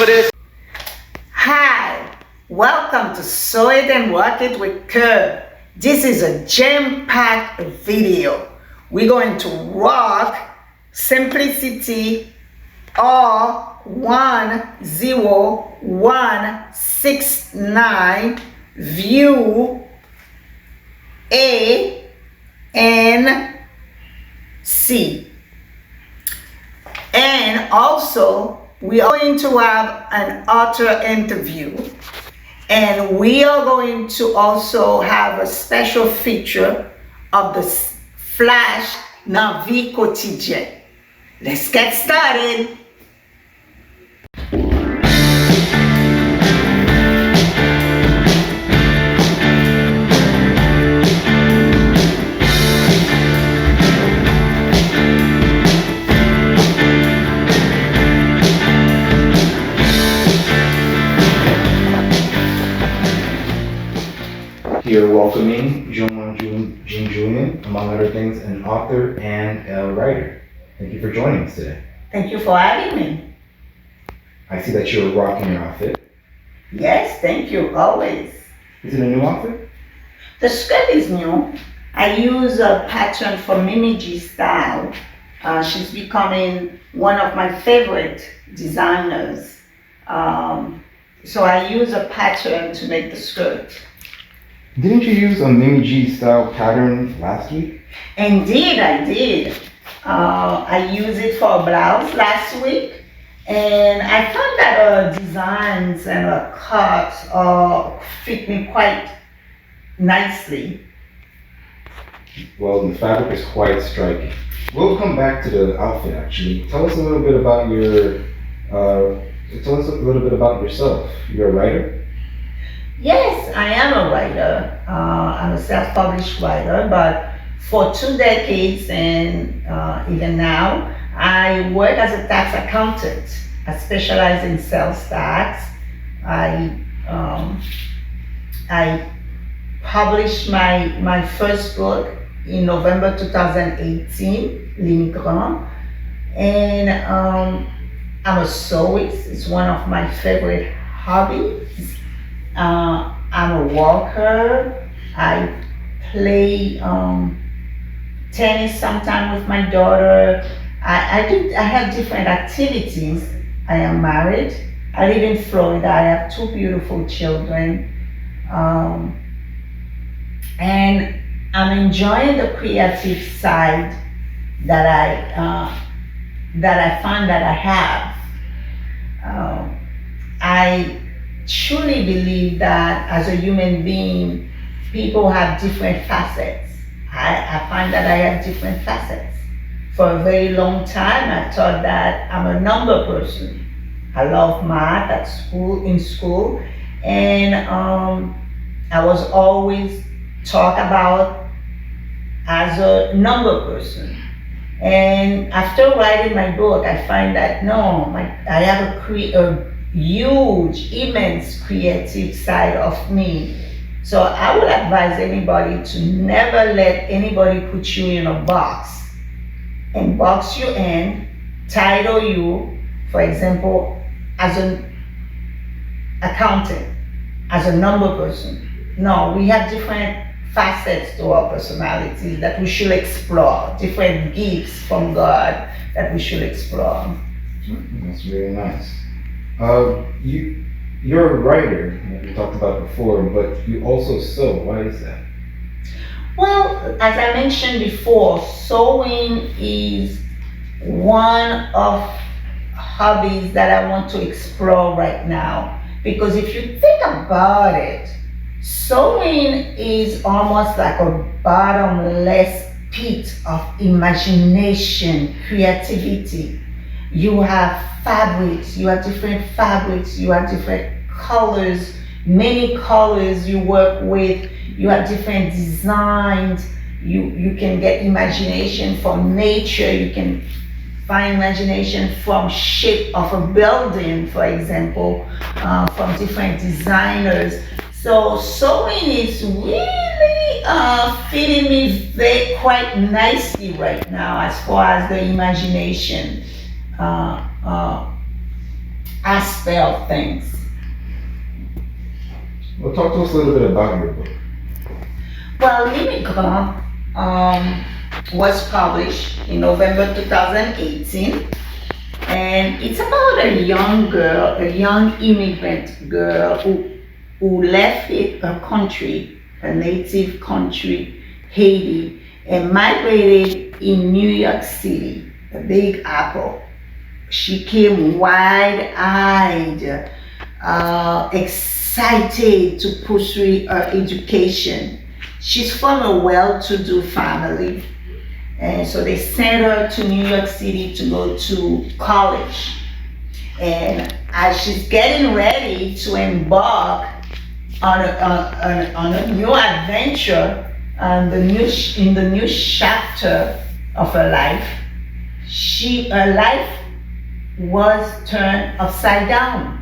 for this? Hi, welcome to Sew It and Work It with Curve. This is a jam-packed video. We're going to rock Simplicity R10169 view A and C. And also, we are going to have an author interview. And we are going to also have a special feature of the flash Nan Vi Kodityen. Let's get started. Here welcoming geomanejj, among other things, an author and a writer. Thank you for joining us today. Thank you for having me. I see that you're rocking your outfit. Yes, thank you, always. Is it a new outfit? The skirt is new. I use a pattern from MimiG style. She's becoming one of my favorite designers. So I use a pattern to make the skirt. Didn't you use a MimiG style pattern last week? Indeed, I did. I used it for a blouse last week, and I found that her designs and her cuts fit me quite nicely. Well, the fabric is quite striking. We'll come back to the outfit actually. Tell us a little bit about yourself. You're a writer? Yes, I am a writer. I'm a self-published writer, but for 2 decades and even now, I work as a tax accountant. I specialize in sales tax. I published my first book in November 2018, L'immigrant, and I'm a sewist. It's one of my favorite hobbies. I'm a walker. I play tennis sometime with my daughter. I have different activities. I am married. I live in Florida. I have 2 beautiful children. And I'm enjoying the creative side that I find that I have. I truly believe that as a human being, people have different facets. I find that I have different facets. For a very long time, I thought that I'm a number person. I love math in school, and I was always talked about as a number person. And after writing my book, I find that no, I have a huge, immense creative side of me. So I would advise anybody to never let anybody put you in a box and box you in, title you, for example, as an accountant, as a number person. No, we have different facets to our personalities that we should explore, different gifts from God that we should explore. That's very nice. You're a writer, like we talked about before, but you also sew. Why is that? Well, as I mentioned before, sewing is one of hobbies that I want to explore right now. Because if you think about it, sewing is almost like a bottomless pit of imagination, creativity. You have fabrics, you have different fabrics, you have different colors, many colors you work with, you have different designs, you can get imagination from nature, you can find imagination from shape of a building, for example, from different designers. So sewing is really fitting me quite nicely right now as far as the imagination. aspect of things. Well, talk to us a little bit about your book. Well, MimiG was published in November 2018, and it's about a young girl, a young immigrant girl who left her country, her native country, Haiti, and migrated in New York City, the Big Apple. She came wide-eyed, excited to pursue her education. She's from a well-to-do family, and so they sent her to New York City to go to college. And as she's getting ready to embark on a new adventure, in the new chapter of her life, her life was turned upside down.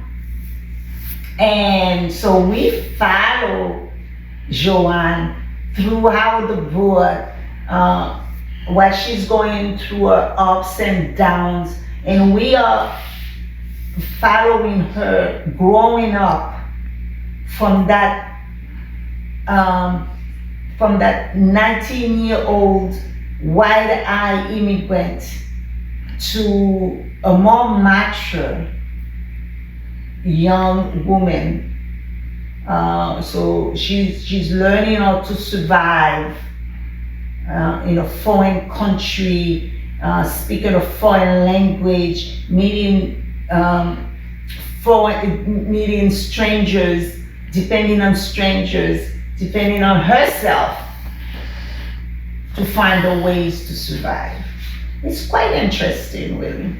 And so we follow Joanne throughout the book, what she's going through, her ups and downs, and we are following her growing up from that 19-year-old wide-eyed immigrant to a more mature young woman. So she's learning how to survive in a foreign country, speaking a foreign language, meeting strangers, depending on herself to find the ways to survive. It's quite interesting, really.